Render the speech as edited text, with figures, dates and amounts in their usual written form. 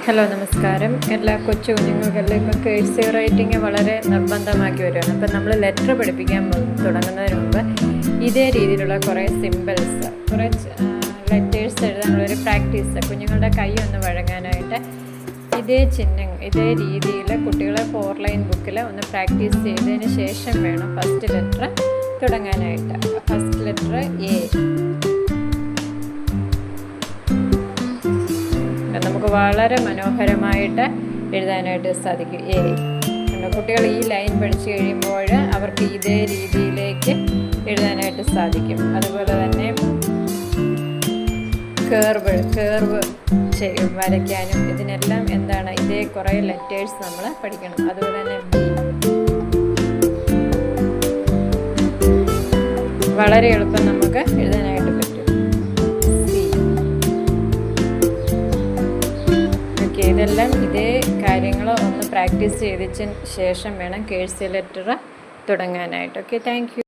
Hello നമസ്കാരം. എല്ലാ കൊച്ചു കുഞ്ഞുങ്ങൾക്കെല്ലാം ഇപ്പം കേഴ്സിവ് റൈറ്റിംഗ് വളരെ നിർബന്ധമാക്കി വരികയാണ്. അപ്പം നമ്മൾ ലെറ്റർ പഠിപ്പിക്കാൻ തുടങ്ങുന്നതിന് മുമ്പ് ഇതേ രീതിയിലുള്ള കുറേ സിമ്പിൾസ്, കുറേ ലെറ്റേഴ്സ് എഴുതാനുള്ളൊരു പ്രാക്ടീസ്, കുഞ്ഞുങ്ങളുടെ കൈ ഒന്ന് വഴങ്ങാനായിട്ട് ഇതേ രീതിയിൽ കുട്ടികളെ 4 ലൈൻ ബുക്കിൽ ഒന്ന് പ്രാക്ടീസ് ചെയ്തതിന് ശേഷം വേണം ഫസ്റ്റ് ലെറ്റർ തുടങ്ങാനായിട്ട്. First letter A. നമുക്ക് വളരെ മനോഹരമായിട്ട് എഴുതാനായിട്ട് സാധിക്കും. എ കുട്ടികൾ ഈ ലൈൻ പഠിച്ചു കഴിയുമ്പോൾ അവർക്ക് ഇതേ രീതിയിലേക്ക് എഴുതാനായിട്ട് സാധിക്കും. അതുപോലെ തന്നെ കേർവ് വരയ്ക്കാനും ഇതിനെല്ലാം എന്താണ് ഇതേ കുറേ ലെറ്റേഴ്സ് നമ്മൾ പഠിക്കണം. അതുപോലെ തന്നെ ബി വളരെ എളുപ്പം നമുക്ക് എഴുതാനായിട്ട് പറ്റും. ഇതെല്ലാം ഇതേ കാര്യങ്ങൾ ഒന്ന് പ്രാക്ടീസ് ചെയ്തതിന് ശേഷം വേണം കേഴ്സിവ് ലെറ്റർ തുടങ്ങാനായിട്ട്. Okay, thank U.